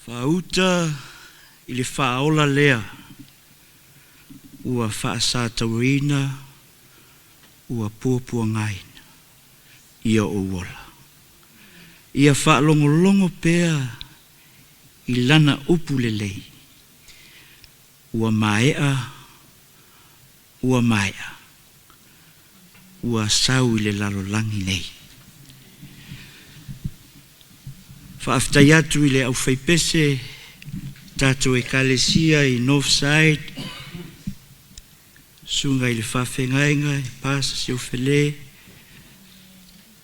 Whauta i le whaola lea, ua whaasātauina, ua pōpua ngaina, ia o wola. Ia whaalongolongo pēa i lana upu lelei, ua maea, ua maea, ua sau i le lalolangi nei. Whaaftai atu i le au whaipese, tātou e kalesia i Northside, sunga i le whawhengainga, i pāsa si ofele,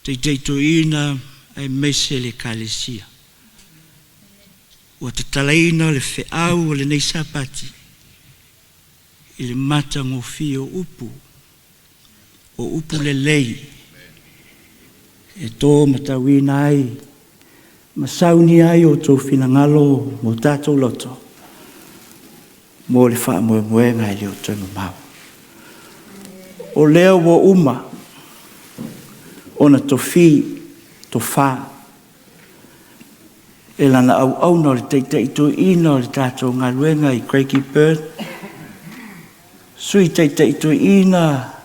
te ina ai meise le kalesia. Ua te talaina le whiau o le nei sapati, i le mata ngofi o upu le lei, e tō matawina ai, masauni ai o tō whinangalo mo tātou loto, mo le wha moenga i leo tōngu mau. O leo wo uma, ona tō whi, tō wha, e lana au no le teitei tō ina o le tātou ngā luenga i Craigie Bird, sui teitei tō ina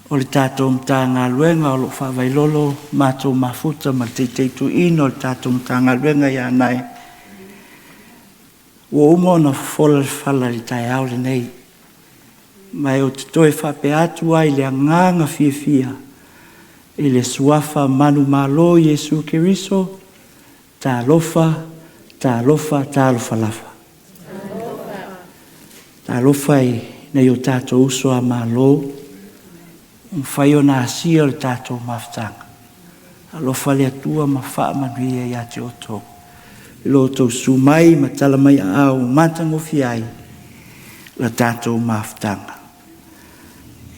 o le tātou mta ngā luenga o lo whawailolo, mātou mafuta ma teitei tō ina o le tātou mta ngā luenga i anai. Wo umo na whola le whala li tai au le nei, mai o te toe whape atu ai le anganga fia, i le suafa manu malo Jesu Keriso, tā lofa lafa. Tā lofa i nei o tātou uso a malo, whai o nā sia le tātou maftanga. A lofa le atua ma wha manuia i ate o tō. Lo tau sumai ma tala mai au matango fiai la tātou maftanga.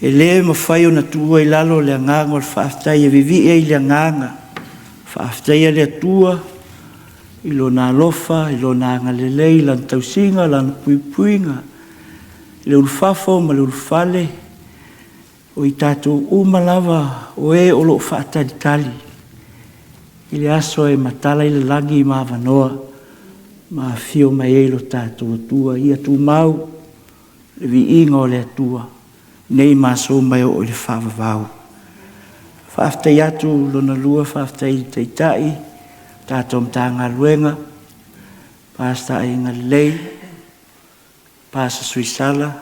E le ma whai o na tua i lalo le anganga o le whaaftai e vivi e i le anganga. Whaaftai e le atua i lo nā lofa, i lo nā ngalelei, lan tausinga, lan puipuinga. Le ulfafo ma le ulfale, o i tātou umalava o e o lo whaataditali. I le aso e matala i le langi i mawanoa, ma fio mai e lo tātou atua, i atu mau, le vi inga o le atua, nei maso mai o le whawavau. Whaaftai atu lona lua, whaaftai i teitai, tātou mta ngā luenga, pāsta ai ngā lei, pāsa suisala,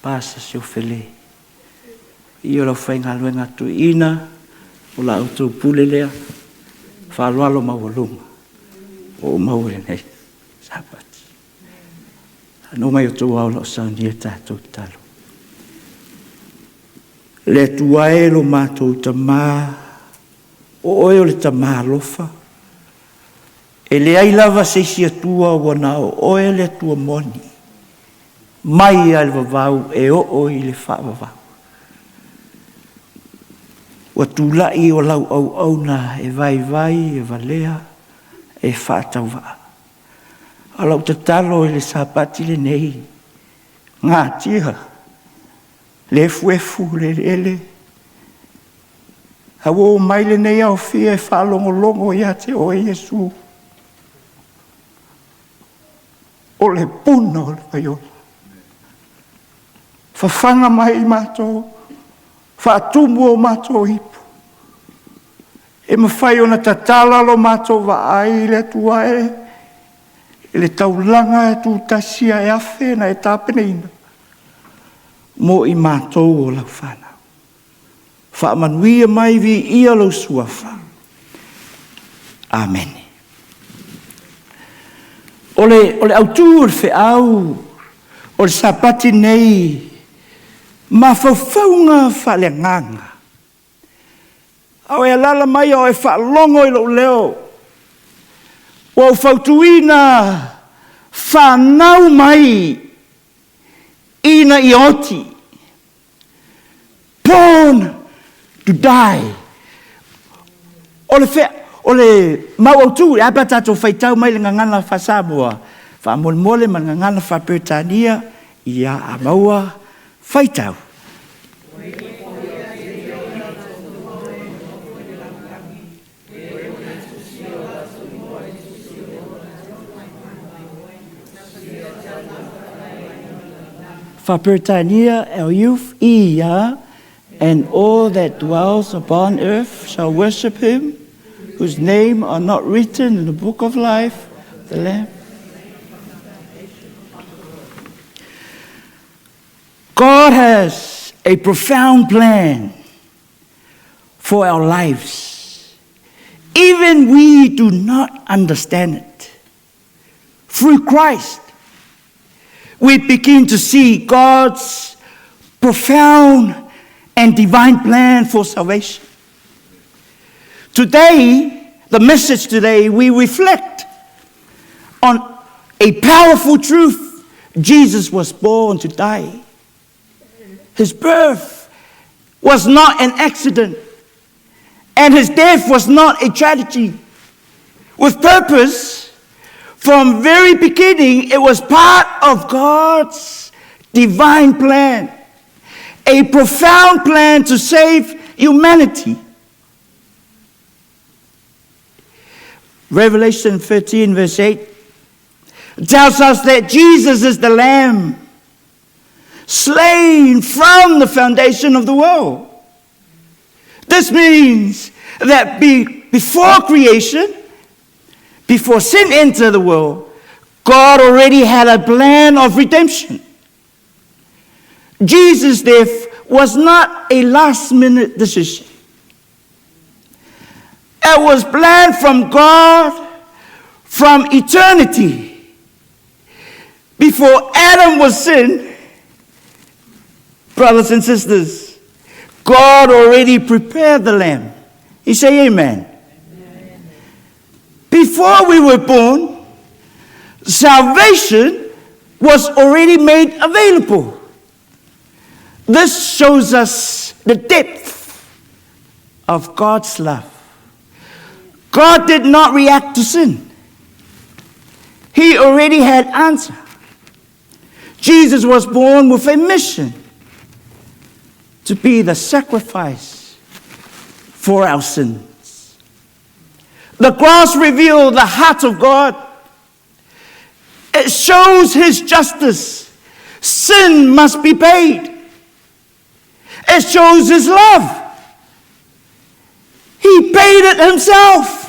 pāsa siofele. I o lau whai ngā luenga tu ina, o la autou pule lea, whaaloalo mawalunga, o maure nei, sapati. Anō mai o tō au lau saunia tātou talo. Le tuae lo mātou tamā, o oe o le tamā lofa, e le ai lava seisi atua wana o oe le atua moni, mai al vavau e o i le whaavavau. Wa tūlai o lau au na e vai, e valea, e whaatau waa. A lau tatalo i le sapati le nei, ngā tia, le fuefu le ele, hawa o mai le nei au fia e whaalongolongo i ate o Jesu. O le puna o le paiola. Whawhanga mai i mātou, whaatumu o mātou hipu. E mawhai o na tatala lo mātou wa ai le tuae, e le taulanga e tu tasia e afe na e tāpeneina. Mo i mātou o lau Fanau. Whaamanuia mai vi ia lau suafa. Amen. Ole autu o le whiau, o le sapati nei, ma whauwhaunga whaleanganga. Au e alala mai o e whaalongo i lau leo. O au whautuina Fanau mai ina i oti. Born to die. O le mau autu, e apa tātou whaitau mai le ngangana whasamua. Whamole ma ngangana whapetania i a maua whaitau. Fapertania, our youth, Iya, and all that dwells upon earth shall worship him, whose name are not written in the book of life, the Lamb. God has a profound plan for our lives. Even we do not understand it. Through Christ, we begin to see God's profound and divine plan for salvation. Today, the message today, we reflect on a powerful truth. Jesus was born to die. His birth was not an accident, and his death was not a tragedy. With purpose, from very beginning, it was part of God's divine plan, a profound plan to save humanity. Revelation 13, verse 8 tells us that Jesus is the Lamb slain from the foundation of the world. This means that before creation, before sin entered the world, God already had a plan of redemption. Jesus' death was not a last-minute decision. It was planned from God from eternity. Before Adam was sin, brothers and sisters, God already prepared the Lamb. You say amen. Amen. Before we were born, salvation was already made available. This shows us the depth of God's love. God did not react to sin. He already had answer. Jesus was born with a mission to be the sacrifice for our sins. The cross revealed the heart of God. It shows his justice. Sin must be paid. It shows his love. He paid it himself.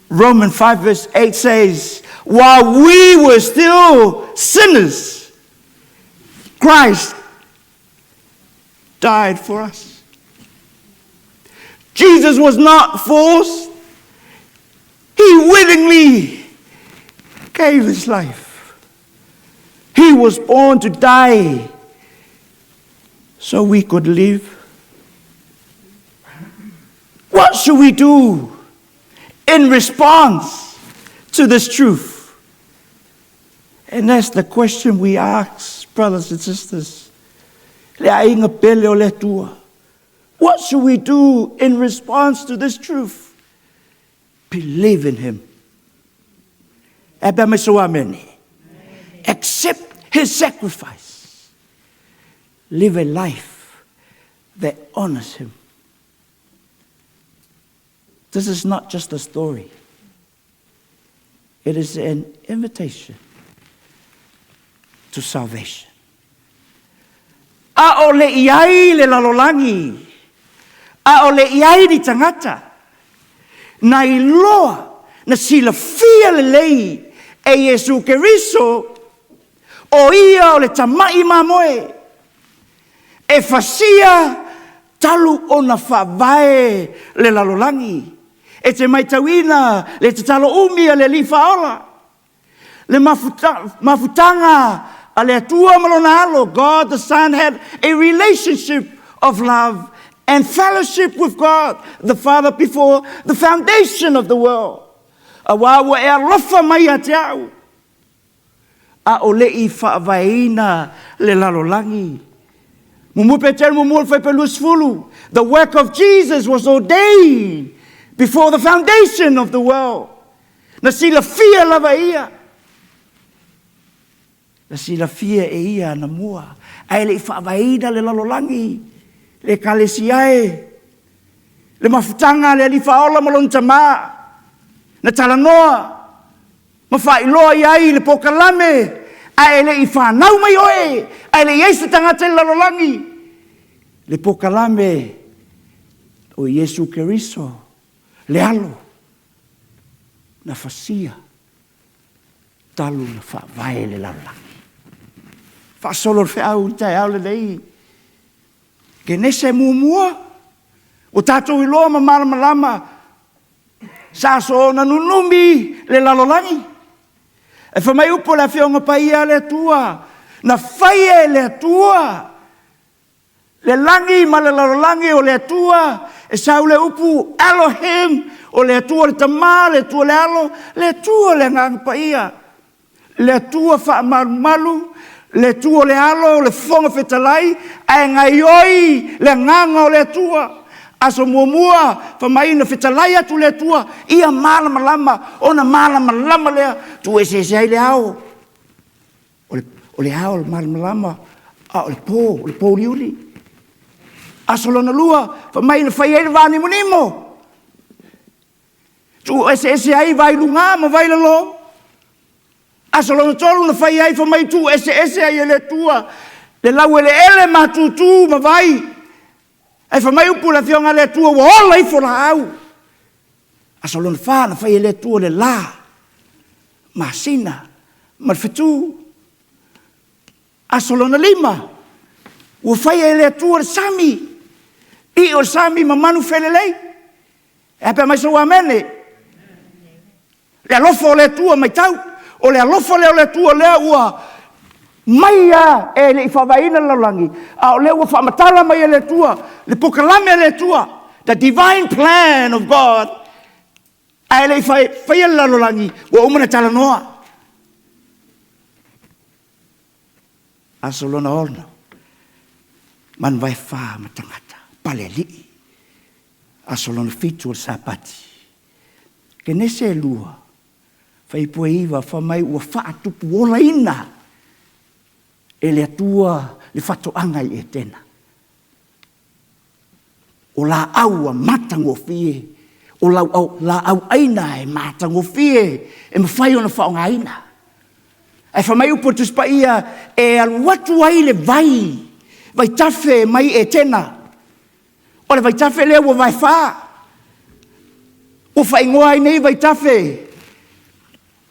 Romans 5 verse 8 says, while we were still sinners, Christ died for us. Jesus was not forced. He willingly gave his life. He was born to die so we could live. What should we do in response to this truth? And that's the question we ask, brothers and sisters. What should we do in response to this truth? Believe in him. Accept his sacrifice. Live a life that honors him. This is not just a story. It is an invitation to salvation. A o le iai le lalolangi. A o le iai ni tangata. Na iloa na sila fia le lei e Yesu Keriso o ia o le tamai mamoe. E fasia talu o na whavae le lalolangi. E te maitawina le te talo umia le lifaola. Le mafutanga a le atua malonalo. God the Son had a relationship of love and fellowship with God the Father before the foundation of the world. A wawa e alofa mai a te au. A o lei whaavaina le lalolangi. Mumupe tel mumul whai pelus fulu. The work of Jesus was ordained before the foundation of the world. Na sila fia lava ia. Na sila fia e ia na mua. Ai le whaavaina le lalolangi. Le kalesiae. Le mafutanga le alifaola malon tama. Na talanoa. Mawhailoa iai le pokalame. a ele I Fanau mai oe, a ele Iesu tangata I lalolangi. Le pokalame o Iesu Keriso, le alo, na fasia, talu na whaavae le lalolangi. Whaasolo fe au I tai au le lei, ke nese muamua, o tātou I loa ma malama, sa so na nunumi le lalolangi. E whamai upo la whionga paia le tua, na whaie le tua, le langi ma le lalolangi o le tua, e sau le upu Elohim, o le tua le tama, le tua le alo, le tua le ngang paia, le tua wha malu, le tua le alo, le fonga fetalai, e ngai oi le nganga o le tua, aso muamua, whamai na fetalai atu le tua, ia malama lama, ona malama lama lea, tu e se le ao. O le ao le malama lama, o le po liuli. Aso lona lua, whamai na whai vani munimo. Tu e se ai vai lunga, ma vai lalo. Aso lona tolu na whai ai whamai tu e se ai le tua, le lau ele matutu, ma vai. E whamai upu la whionga le tua wa ola I fora au. Aso lona whana whai le tua le la. Ma sina. Ma whetu. Aso lona lima. Ua whai le tua le sami. I o sami ma manu whelelei. E ape mai so amene. Le alofo le tua mai tau. O le alofo le tua lea ua. Maia e le whawaina lalangi. A o le ua whamatala mai le tua. Le pokalame le tua. The divine plan of God. A le whaia lalangi. Ua umana tala noa. A solona olno. Man vai wha matangata. Pale li. A solona fitu o sapati. Ke nese lua. Whai pua iwa whamai ua wha tupu ola ina. E le atua le whatoanga I e tena. O la au a matango fie. O la au aina e matango fie. E mawhai ona whaonga aina. E whamai upo tuspa ia e aluatu ai le vai. Vai tafe mai e tena. O le vai tafe lea ua vai wha. O whaingoa ai nei vai tafe.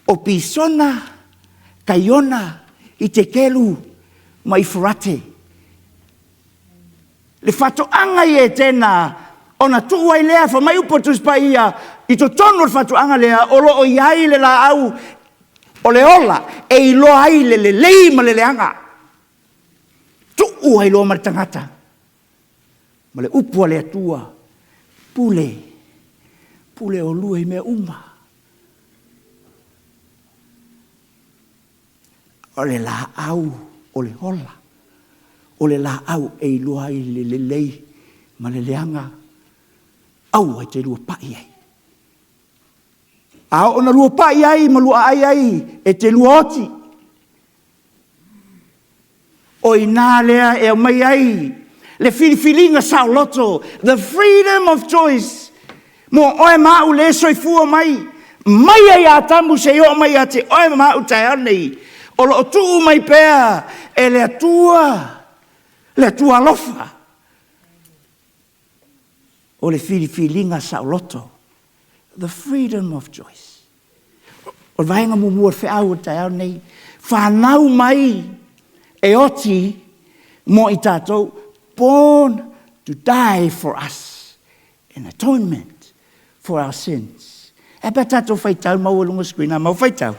O pisona, kaiona, I te kelu. Mai furate. Le whatoanga I e tena, ona tuu ai lea, whamai upo tuspa ia, I to tonu le whatoanga lea, o lo o iai le la au, o le ola, e I lo ai le lei ma le leanga. Tuu ai lo maritangata. Ma le upo le atua, pule o lua I mea uma. O le la au, o le hola, o le la au e lua I le lei, ma le leanga, au ai te lua pai ai. A ona lua pai ai, ma lua ai, e te lua oti. O I nā lea e mai ai, le filifilinga sao loto, the freedom of choice, mo oe mau le soifua mai ai a tamu se o mai a te oe mau tai anei, o lo tuu mai pea, e le atua lofa. O le filifilinga sao loto. The freedom of choice. O vaenga mumua whiau tai au nei. Fanau mai e oti mo I tātou. Born to die for us. In atonement for our sins. E pa tātou whaitau mau alunga screen. Mau whaitau.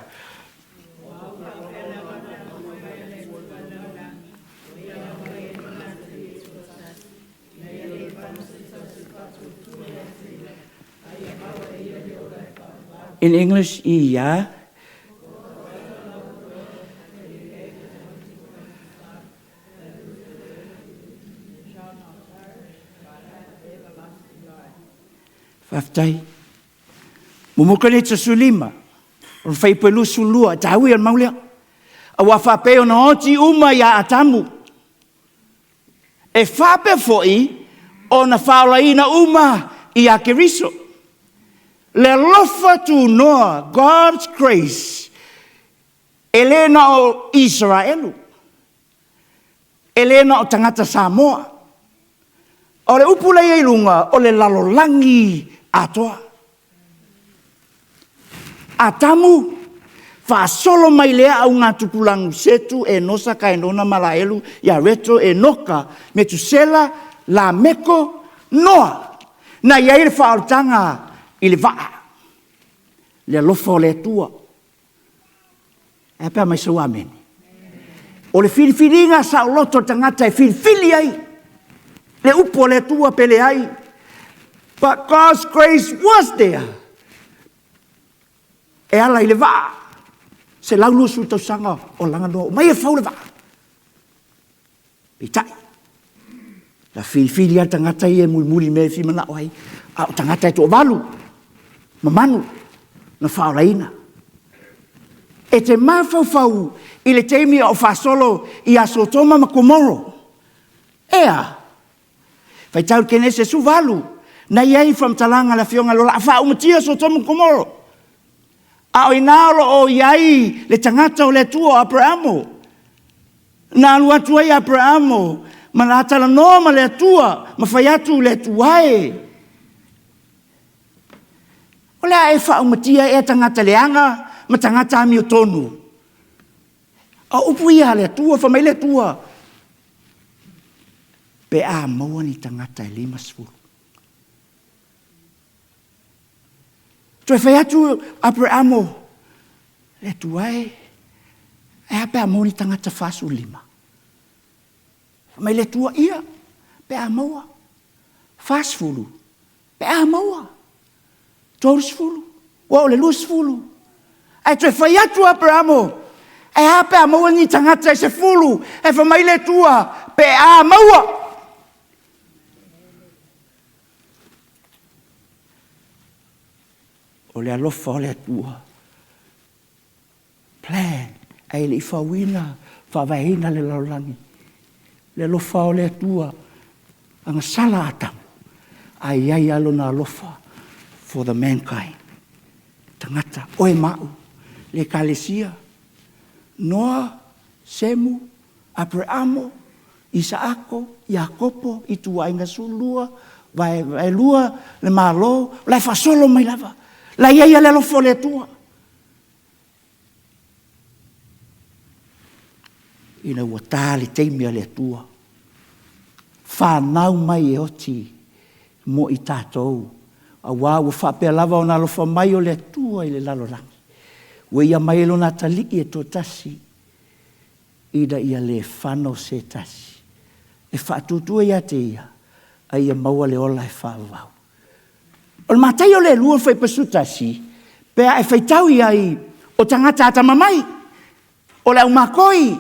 In English, iya. Faftai. Mumukane tsa sulima. On fai pelu sulua. Tawi an maulia. Awa fape ona oti uma ya atamu. E fape foi ona faulaina uma I akeriso. Le lofa tu noa God's grace E le na o Israelu. E le na o tangata Samoa. O le upula i lunga o le lalolangi atoa. A tamu, fa solo mai lea au ngā tupulangu setu e nosa ka e nona malaelu ia retro e noka me tusela la meko noa. Na iai le whaarutanga i le waa. Le alofa o le atua. E pēr mai sau amen. O le whiriwhiringa sa o loto tangata e whiriwhiri ai. Le upo le atua pele ai. But God's grace was there. E ala i le waa. Se laulu su tau sanga o langa noa. Mai e whau le waa. I tai. La whiriwhiri a tangata i e muli me e whimana o ai. A o tangata e tō walu. Mamanu. Na whaoraina. E te mawhau i le teimi o whasolo i a Sotoma ma Komoro. Ea. Whai tau kene se su walu. Na iei from talanga la fionga lola. Wha umatia Sotoma ma Komoro. A o inaro o iai le tangata o le tua Abrahamo. Na alua tua i Abrahamo. Ma la tala noa ma le tua. Ma whai atu le tuae. O lea e wha umatia e tangata leanga. Ma tangata ami o tonu. A upu ia le tua, whamai le tua. Pe a maua ni tangata e 5. Toi whai atu Abrahamo. Le tuae. E a pe a maua ni tangata 5. Whamai le tua ia. Pe a maua. 5. Pe a maua. 12. Wa o le 2. Ai toi whai atu Abrahamo. E hape a maua ni tangata e se fulu. E whamai le tua. Pe a maua. O le alofa o le tua. Plan. Ai le iwhawina. Whawahina le laulangi. Le alofa o le tua. Anga sala atam. Ai ai alo na alofa. For the mankind. Tangata. Oe mau. Le kalesia. Noa, Semu, Abrahamo, Isaako, Iakopo, i tua inga sulua, vai lua, le malo, lai fasolo mai lava. Lai ia le lofo le tua. Ina ua tāli teimia le tua. Fanau mai e oti, mo i tātou. A wā ua whapea lava o nā lofa mai o le tua i le lalorangi. Ua ia mai elo nā taliki e tō tasi. Ida ia le whanau se tasi. E whaatutua ia te ia. A ia maua le ola e whaavau. O le mātai o le lua whai pasu tasi. Pea e whaitau ia i o tangata ata mamai. O le au makoi.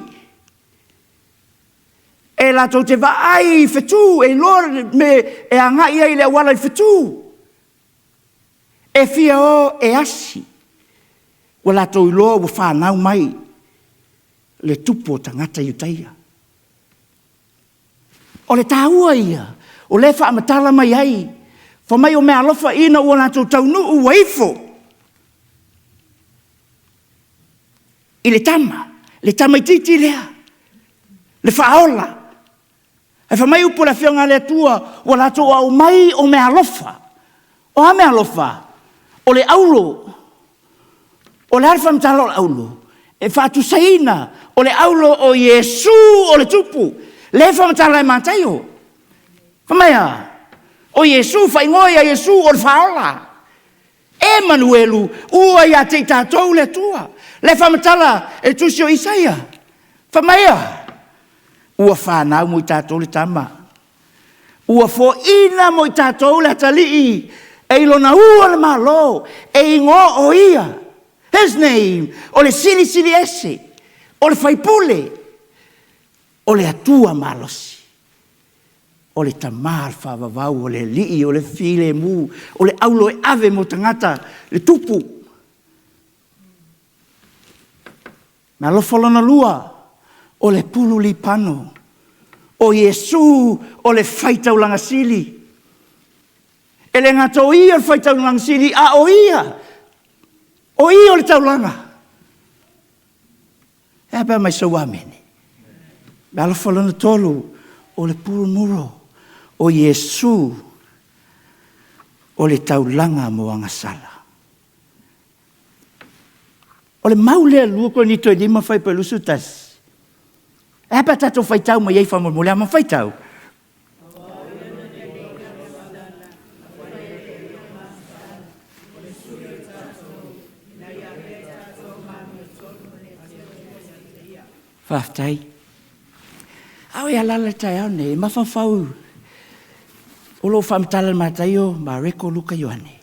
E la tau te vaai whetu. E lor me e anga ia i le awala i whetu. E fia o e asi. Wala tau iloa wa whanau mai le tupo tangata iutaia. O le tāua ia, o le whaamatala mai ai, whamai o mea alofa ina ua nātou taunu ua ifo. I le tama i titi lea, le whaola. E whamai upo la whionga le tua, ua nātou au mai o mea alofa. O a mea alofa, o le aulo, o le arfa mtala o le aulo. E whaatu saina o le aulo o Yesu o le tupu. Le wha mtala e mātaio. Whamaya. O Yesu, whaingoa a Yesu o le whaola. Emanuelu, ua ia te tātou le tua. Le wha mtala e tusi o Isaia. Whamaya. Ua whanau mo i tātou le tama. Ua fo ina mo i tātou le atalii. E ilona ua le malo. E ingo o ia. His name, o le sili ese, o le whaipule, o le atua malosi, o le tamar whavavau, o le lii, o le file mu, o le aulo e ave mo tangata, le tupu. Na lofolona lua, o le pulu li pano, o Yesu, o le whaitau langa sili. E le ngato ia le whaitau langa sili, a o ia. O i o le taulanga. Apa mai sa wamene. Bala falana tolu o le puru muro o Yesu o le taulanga mo anga sala. O le maule lua ko ni toi lima fai pelusu tas. Apa tato fai tau mo yei fa mo le ama fai tau. Faftai. Au ia lala tai au ne, mawhawhau. Olo whamtala mataio, ma reko luka yoane.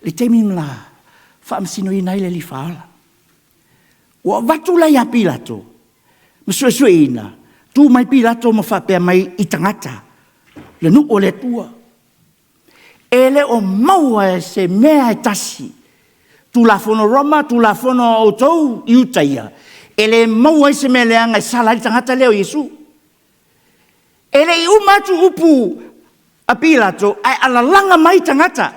Le teimi mla, whamsino i nai le li whaala. Ua watula ia pilato. Masue ina. Tu mai pilato ma whapea mai i tangata. Le nu o le tua. Ele o maua se mea e tasi. Tu la fono Roma, tu la fono o tau i utaia. Ele maua se mea leanga e sala i tangata leo Yesu. Ele i umatu upu a pilato ai alalanga mai tangata.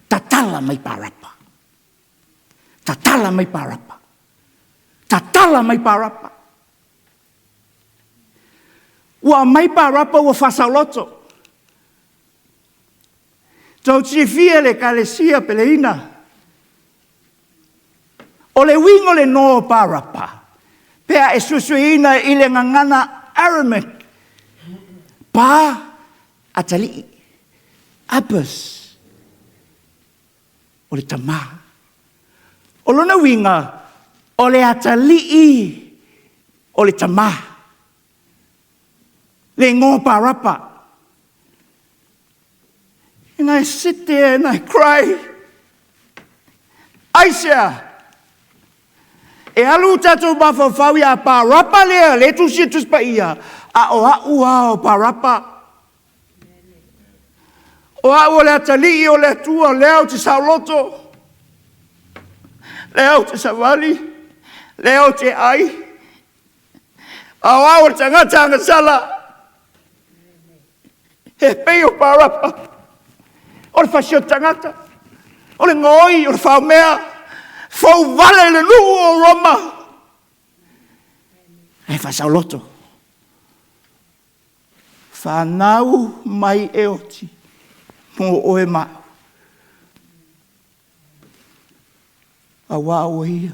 Tatala mai parapa. Tatala mai parapa. Tatala mai parapa. Ua mai parapa ua fasaloto. Tau tifia le kalesia peleina. O le wingo le no parapa. Pea e susuina i le ngangana Aramek. Pa atali. Apes. O le tama. O lona winga. O le atali. O le tama. Le ngo parapa. And I sit there and I cry. Aisha. E alu tatou mawhawhau ia parapa lea, le tusitus pa ia. A o au o parapa. O au le atali o le tua, leo te sauloto. Leo te savali. Leo te ai. Au le tangata anga sala. He peo parapa. O le fasio tangata. O le ngoi, o le whaumea. Fau vale le nuhu o Roma. E fasau loto. Fanau mai e oti. Mo oe mao. A wao ia.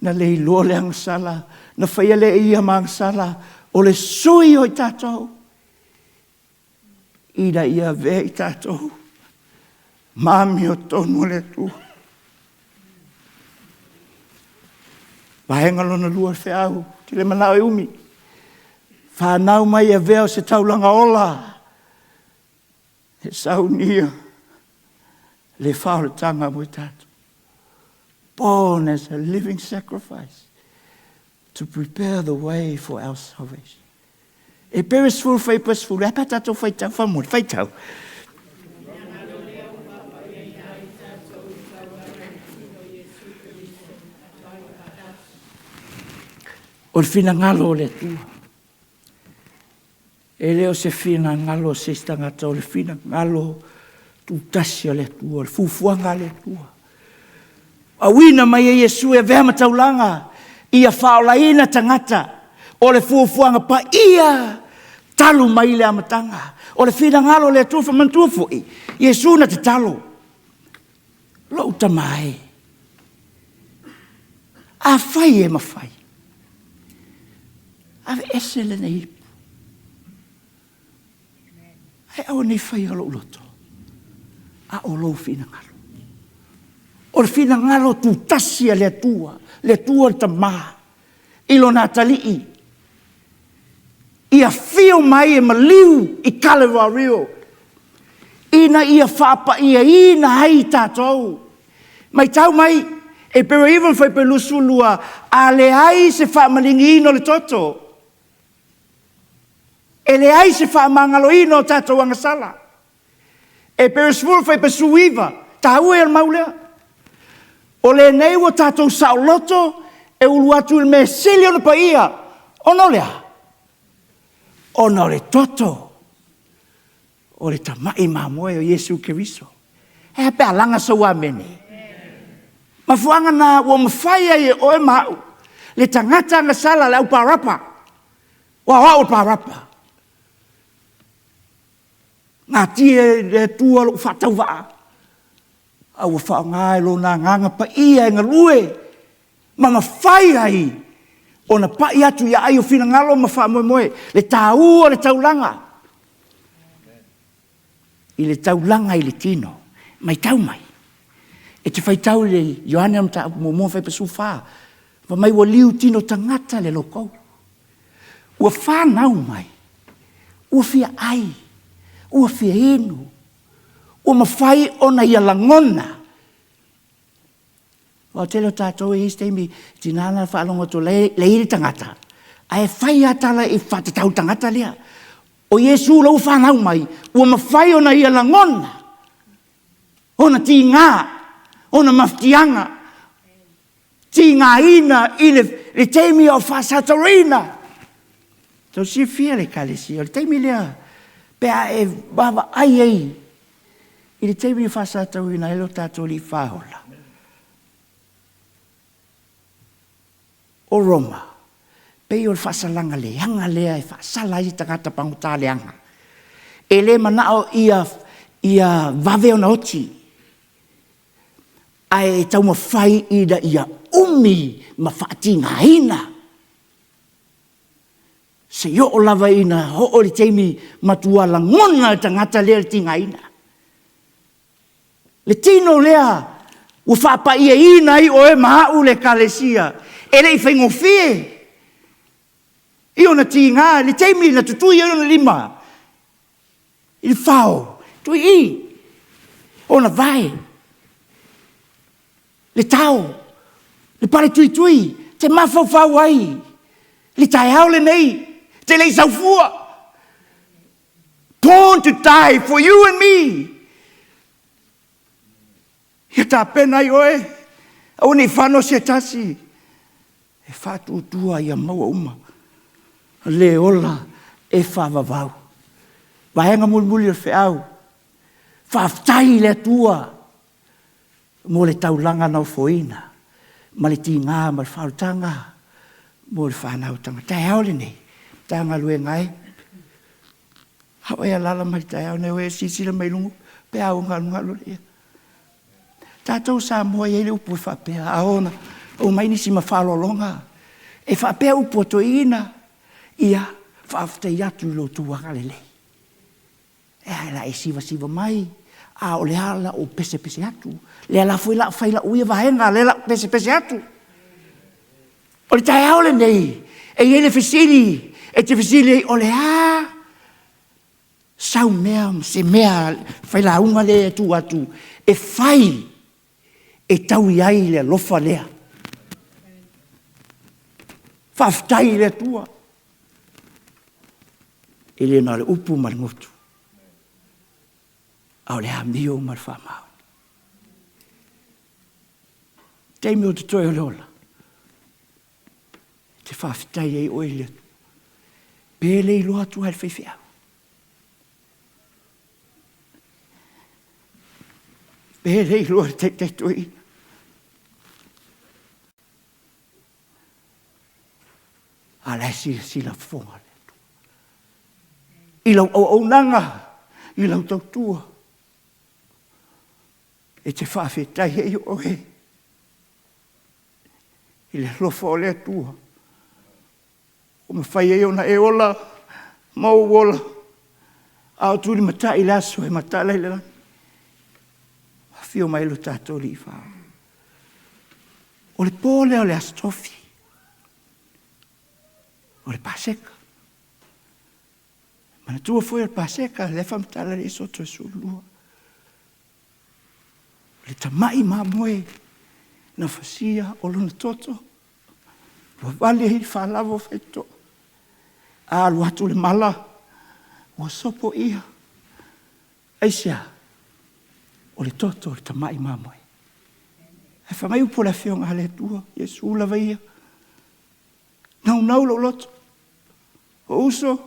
Na le ilo le angsala. Na whaia le ia ma angsala. O le sui o i tātou. Ida ia ve i tātou. Mami o tonu le tu. Wahenga lona lua whiau, ki le manao e umi. Fanau mai e veo se taulanga ola. He saunia. Le whao tanga mo tatu. Born as a living sacrifice. To prepare the way for our salvation. E peres ful fai pas ful. E patato fai tau whamur. Fai tau. O le fina ngalo o le tua. E leo se fina ngalo se stangata o le fina ngalo tu tasi o le tua, o le fufuanga le tua. A wina mai e Yesu e vea mataulanga, ia whaolaina tangata, o le fufuanga pa ia talu mai le amatanga. O le fina ngalo le tua whamantua fui, Yesu na te talo. Lo tamai. A fai e mawhai. Ave ese le nei. Ai au nei fai alo uloto. A o lo fina ngalo. O le fina ngalo tu tasia le tua ta ma. Ilo na talii. Ia fio mai e Maliu i Kalevario. Ina ia whapa ia ina hai tātou. Mai tau mai e pero even fai pe lusulua a le ai se whamalingi ino le toto. E le ai se whaamangalo ino tātou anga sala. E peresfuru fai pesuiva. Ta ue al maulea. O le nei o tātou sauloto e uluatu il me silio na pa ia. Ono lea. Ono le toto. O le tamai mamoe o Yesu Keriso. E pe alanga sa ua mene. Mafuanga na ua mawhaia e oe mau. le tangata nga sala le au parapa. Wa parapa. Ngā tie le tua lo whatau waa. Au wha ngai lo nā nganga pa ia e ngarue. Mama whai ai. O na pai atu ia ai o whina ngalo ma wha moe moe. Le tāua le taulanga. I le taulanga i le tino. Mai tau mai. E te whai tau le Ioane am ta mo whai pasu wha. Wa mai wa liu tino tangata le lokou. Ua whanau mai. Ua whia ai. Ua whia enu. Ua mawhai ona ia langona. Wa te leo tātou e histemi tinana whaalonga to le iri tangata. Ai whai atala e whatatau tangata lea. O Yesu lau whanau mai. Ua mawhai ona ia langona. Ona ti ngā. Ona maftianga. Ti ngā ina i le teimi o whasatarina. Tau si fia le kalesi. O le teimi lea. Pea e baba ai ei. I le teimi o whasatarina. Elo tātou li whahola. O Roma, pei o le whasalanga le hanga lea e whasala i tangata panguta le hanga. E le manao ia vave o na oti. Ai tau mawhai ida ia umi ma whaati ngā hina. Se yo o lava ina ho o le teimi matua la ngona tangata lea le ti ngā hina. Le tino lea u whapa ia ina i o e mahau le kalesia. E lei whaingo fie. I ona ti ngā, le teimi na tutui ona lima. I whao, tui i. Ona vai. Le tau. Le pare tui tui. Te mawhau whau ai. Le tai hao le nei. Te lei saufua. Born to die for you and me. Ia tā pena i oe. Au nei whano se tasi. E whātu tua ia maua uma. Le ola e whāwawau. Wahenga mulmuli o whiau. Whāwhtai le tua. Mo le taulanga nau foina. Ma le ti ngā, ma le whautanga. Mo le whānautanga. Tai hao le nei. Tanga lue ngai. Hau ea lala mai tai hao nei. Oe sisira mai lungu. Pea au ngalu lea. Tātou sa mua i ele upu e whapea. Aona. O mai nisi ma whalolonga. E whapea upo to ina. Ia whaaftai atu lo tuanga lele. E la e siva mai. A o le hala o pese atu. Le ala foi la whaila uia vahenga. Le la pese atu. O le tai aole nei. E ele fesili. E te fesili o le a. Sau mea se mea whaila unga le atu. E whai. E tau iai le lofa lea. Whaftai le tua. E le na le upu ma le ngotu. Au le hamio ma le whamau. Teimi o te toi o leola. Te whaftai e oi le. Pele i loa tu hai whaiwhiau. Pele i loa te toi. Ala sila fonga le tu. I lau au nanga. I lau tau tua. E te whawhetai e oe. I le lofa o le tua. O me whai e ona e ola. Mau ola. Ao tūri mata i laso e mata lai le. Whio mai lo tātou li whao. O le pōle o le astofi. O le paseka. Mana tua foi le paseka, le whamtala le soto e sulua. Le tamai mamoe, na fasia o lona toto. Wa wale hei whalavo feto. A luatu le mala, wa sopo ia. Aisia, o le toto, le tamai mamoe. E whamai upo la whionga le tua, Yesu la vaia. Nau lo loto. O uso,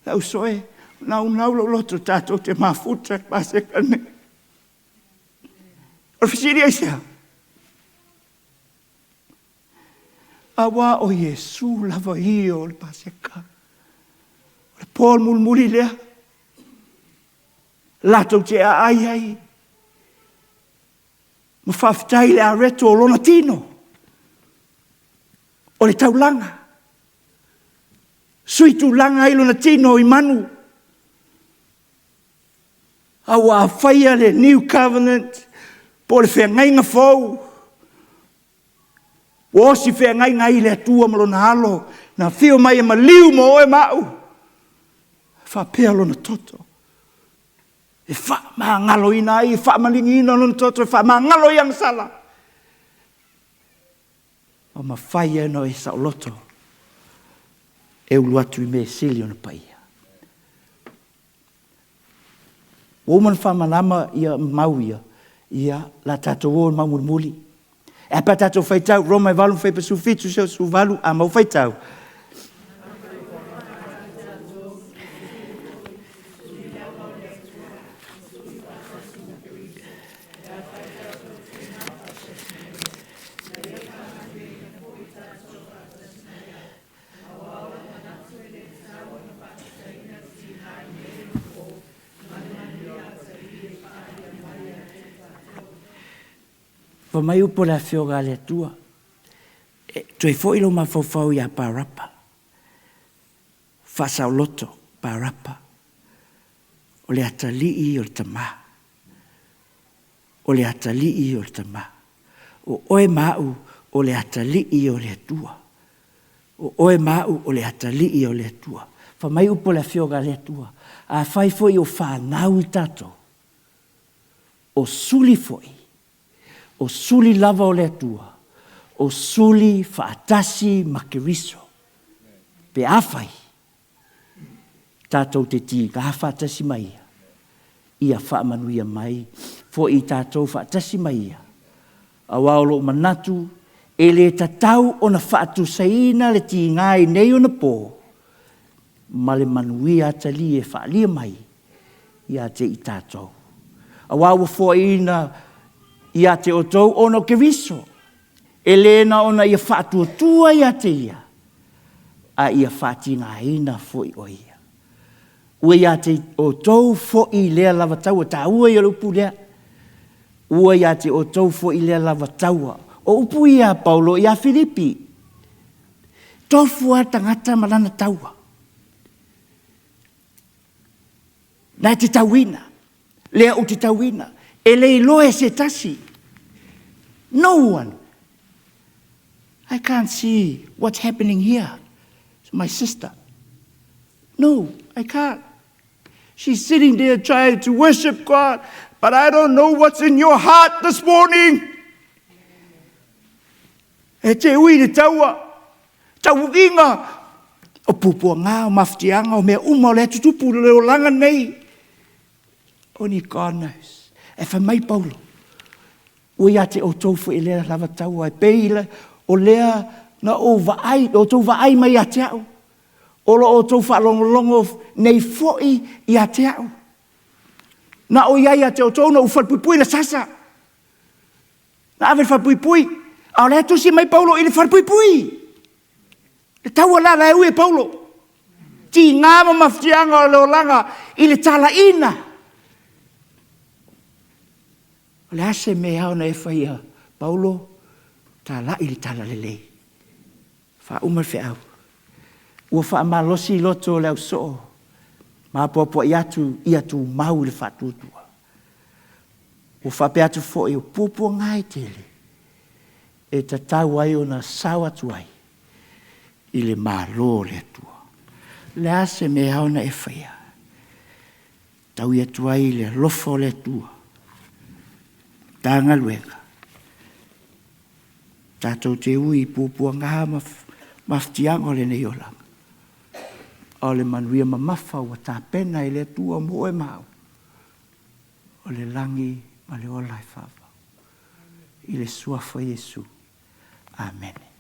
la usoe, nau lo loto tātou te mafuta, paseka ne. O fisiri aisia. Awa o Yesu lava i o le paseka. O le Paul mulmuli lea. Lato te ai. Ma whawhitai le areto o lona tino. O le taulanga. Sui tu langa i lona tino i manu. Awa whaia le New Covenant. Po le whengai ngā whau. O si whengai ngai le atua malona halo. Na whio mai e Maliu mo oe mau. Whapea lona toto. E wha maa ngalo ina ai. E wha malingi ina lona toto. E wha maa ngalo i ang sala. O ma whaia no e sao loto. E ulu atu i me sili ona paia. Woman whamanama ia mau ia. Ia la tatou o mau muli. E pa tatou whaitau. Roma e walu whaipa su fitu seu su walu. A mau whaitau. Pa mai upo la whioga le tua. Toi fo ilo ma fau ia parapa. Whasau loto parapa. O le atalii o le tama. O le atalii o le tama. O oe mau o le atalii o le atua. O oe mau o le atalii o le atua. Pa mai upo la whioga le tua. A whai foi o Fanau i tato. O suli foi. O suli lava o le atua. O suli whaatasi makiriso. Pe awhai. Tātou te ti, ka whaatasi mai ia. Ia whaamanuia mai. Fo i tātou whaatasi mai ia. A waolo manatu, e le tatau o na whaatu saina le ti ngai nei o na pō. Ma le manuia atali e whaalia mai. Ia te i tātou. A waolo fo ina ia te otou ono ke viso. Elena ona ia whaatua tua ia te ia. A ia whaati ngā ina fo i o ia. Ua ia te otou fo i lea lava taua. Tā ua ia lupu lea. Ua ia te otou fo i lea lava taua. O upu ia Paulo ia Filipi. Tofu a tangata malana taua. Nā te tauina. Lea o te tauina. E lei loe se tasi. No one. I can't see what's happening here. It's my sister. No, I can't. She's sitting there trying to worship God, but I don't know what's in your heart this morning. E te ui ni taua. Tau inga. O pupua ngā o maftianga o mea uma o le tutupu leo langa nei. Only God knows. E whamai Paulo. Ua ia te o tofu e lea lava taua. E peile o lea na o vaai. O tau vaai mai a te au. O lo o tau whaalongolongo nei foi i a te au. Na o ia te o tau na u whalpuipui na sasa. Na awe whalpuipui. A o lea tusi mai Paulo i le whalpuipui. Le taua la la ue Paulo. Ti ngāma maftianga o leo langa i le tala ina. Le ase me hao na e whaia, Paulo, tā la ili tala lele. Wha umar whi au. Ua wha malosi loto leo soo. Mā pōpua i atu mau le wha tūtua. Ua wha pe atu fo i o pōpua ngai tele. E ta tau ai o na sawa tuai. I le mālo le atua. Le ase me hao na e whaia. Tau i atuai le lofo le atua. Tanga luenga. Tātou te ui pūpua ngā maftianga o le nei o langa. O le manuia mamafa ua tā pena i le tua mo e mau. O le langi ma le ola e whawa. I le suafa Jesu. Amen.